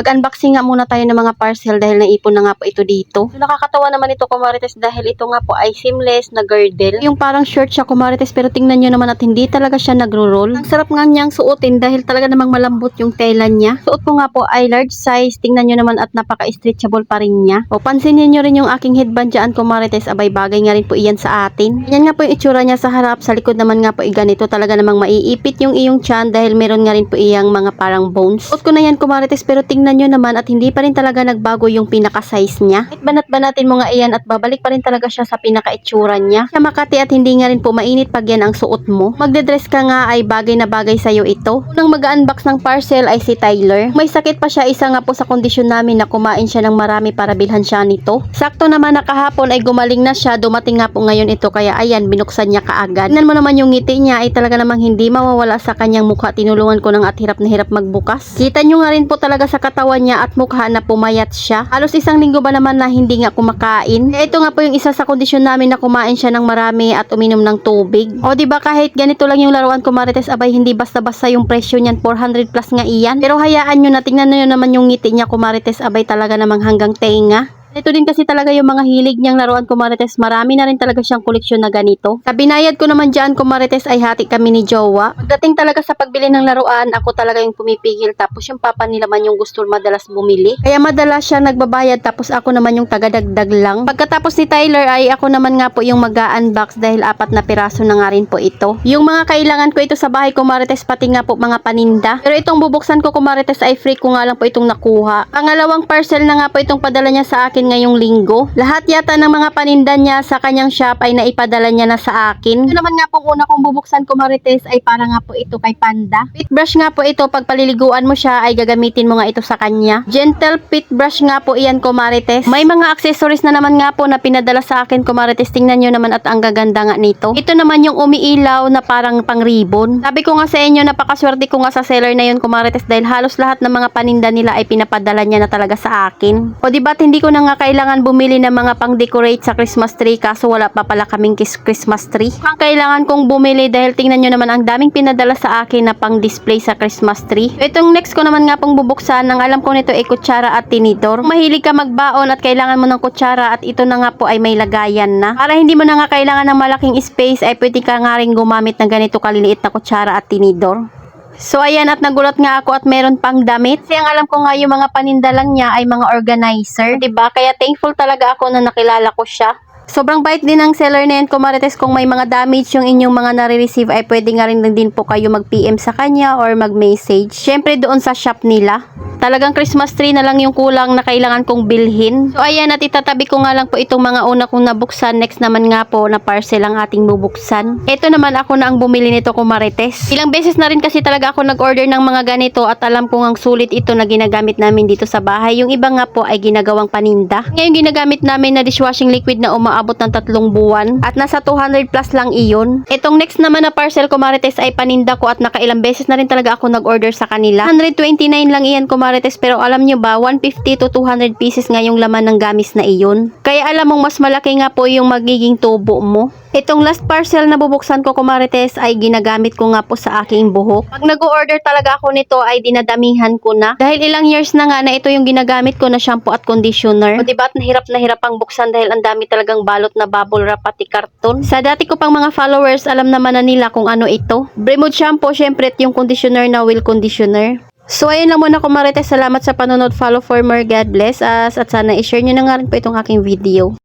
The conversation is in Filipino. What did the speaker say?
Mag-unboxing nga muna tayo ng mga parcel dahil naipon na nga po ito dito. So, nakakatawa naman ito, kumarites, dahil ito nga po ay seamless na girdle. Yung parang short siya, kumarites, pero tingnan nyo naman at hindi talaga siya nagro-roll. Ang sarap nga niyang suotin dahil talaga namang malambot yung tela niya. Suot ko nga po ay large size. Tingnan nyo naman at napaka-stretchable pa rin niya. O pansinin nyo rin yung aking headband dyan, kumarites, abay bagay nga rin po iyan sa atin. Yan nga po yung itsura niya sa harap. Sa likod naman nga po ganito, talaga namang maiipit yung iyong tiyan dahil meron nga rin po iyang mga parang bones. Suot ko na yan, kumarites, pero tingnan nyo naman at hindi pa rin talaga nagbago yung pinaka-size niya. Kahit banat-banatin mo nga iyan at babalik pa rin talaga siya sa pinaka-itsura niya. Siya makati at hindi nga rin po mainit pag yan ang suot mo. Magdedress ka nga ay bagay na bagay sa'yo ito. Unang mag-unbox ng parcel ay si Tyler. May sakit pa siya, isa nga po sa kondisyon namin na kumain siya ng marami para bilhan siya nito. Sakto naman na kahapon ay gumaling na siya, dumating nga po ngayon ito kaya ayan, binuksan niya kaagad. Tingnan mo naman yung ngiti niya ay talaga namang hindi mawawala sa kanyang mukha. Tinulungan ko ng at hirap na hirap magbukas. Kita nyo nga rin po talaga sa katawan niya at mukha na pumayat siya. Halos isang linggo ba naman na hindi nga kumakain. Kaya ito nga po yung isa sa kondisyon namin na kumain siya ng marami at uminom ng tubig. O diba kahit ganito lang yung laruan, kumarites, abay hindi basta-basta yung presyo niyan, 400 plus nga iyan. Pero hayaan nyo na, tingnan nyo naman yung ngiti niya, kumarites, abay talaga namang hanggang tenga. Ito din kasi talaga yung mga hilig niyang laruan, kumarites. Marami na rin talaga siyang koleksyon na ganito. Sa binayad ko naman dyan, kumarites, ay hati kami ni Jowa. Pagdating talaga sa pagbili ng laruan, ako talaga yung pumipigil. Tapos yung papa nila man yung gusto madalas bumili. Kaya madalas siya nagbabayad, tapos ako naman yung tagadagdag lang. Pagkatapos ni Tyler ay ako naman nga po yung mag-unbox dahil 4 na piraso na nga rin po ito. Yung mga kailangan ko ito sa bahay, kumarites, pati nga po mga paninda. Pero itong bubuksan ko, kumarites, ay free ko nga lang po itong nakuha. Pangalawang parcel na nga po itong padala niya sa akin ngayong linggo. Lahat yata ng mga paninda niya sa kanyang shop ay naipadala niya na sa akin. Ito naman nga pong una kong bubuksan, kumarites, ay para nga po ito kay Panda. Pit brush nga po ito, pag paliliguan mo siya ay gagamitin mo nga ito sa kanya. Gentle pit brush nga po iyan, kumarites. May mga accessories na naman nga po na pinadala sa akin, kumarites. Tingnan nyo naman at ang gaganda nga nito. Ito naman yung umiilaw na parang pang ribbon. Sabi ko nga sa inyo, napakaswerte ko nga sa seller na yun, kumarites, dahil halos lahat ng mga paninda nila ay pinapadala niya na talaga sa akin. O diba hindi ko na kailangan bumili ng mga pang-decorate sa Christmas tree, kaso wala pa pala kaming Christmas tree. Ang kailangan kong bumili dahil tingnan nyo naman ang daming pinadala sa akin na pang-display sa Christmas tree. Itong next ko naman nga pong bubuksan, ang alam ko nito ay kutsara at tinidor. Kung mahilig ka magbaon at kailangan mo ng kutsara at ito na nga po ay may lagayan na. Para hindi mo na nga kailangan ng malaking space ay pwede ka nga rin gumamit ng ganito kaliliit na kutsara at tinidor. So ayan, at nagulat nga ako at meron pang damit. Kasi ang alam ko nga yung mga paninda lang niya ay mga organizer, 'di ba? Kaya thankful talaga ako na nakilala ko siya. Sobrang bait din ng seller na yan, kumarites. Kung may mga damage yung inyong mga nare-receive ay pwede nga rin din po kayo mag-PM sa kanya or mag-message. Syempre doon sa shop nila. Talagang Christmas tree na lang yung kulang na kailangan kong bilhin. So ayan, at itatabi ko nga lang po itong mga una kong nabuksan. Next naman nga po na parcel ang ating bubuksan. Ito naman ako na ang bumili nito, kumarites. Ilang beses na rin kasi talaga ako nag-order ng mga ganito at alam kong ang sulit ito na ginagamit namin dito sa bahay. Yung iba nga po ay ginagawang paninda. Ngayon ginagamit namin na dishwashing liquid na umaabot ng 3 buwan at nasa 200 plus lang iyon. Itong next naman na parcel, kumarites, ay paninda ko at nakailang beses na rin talaga ako nag-order sa kanila. 129 lang iyan, kumarites, pero alam nyo ba, 150 to 200 pieces nga yung laman ng gamis na iyon. Kaya alam mong mas malaki nga po yung magiging tubo mo. Itong last parcel na bubuksan ko, kumarites, ay ginagamit ko nga po sa aking buhok. Pag nag-order talaga ako nito ay dinadamihan ko na. Dahil ilang years na nga na ito yung ginagamit ko na shampoo at conditioner. O diba, at nahirap ang buksan dahil ang dami talagang balot na bubble wrap pati karton. Sa dati ko pang mga followers, alam naman na nila kung ano ito. Bremud shampoo, syempre, at yung conditioner na Will conditioner. So ayun lang muna, kumarites. Salamat sa panonood. Follow for more. God bless us. At sana i-share nyo na nga rin po itong aking video.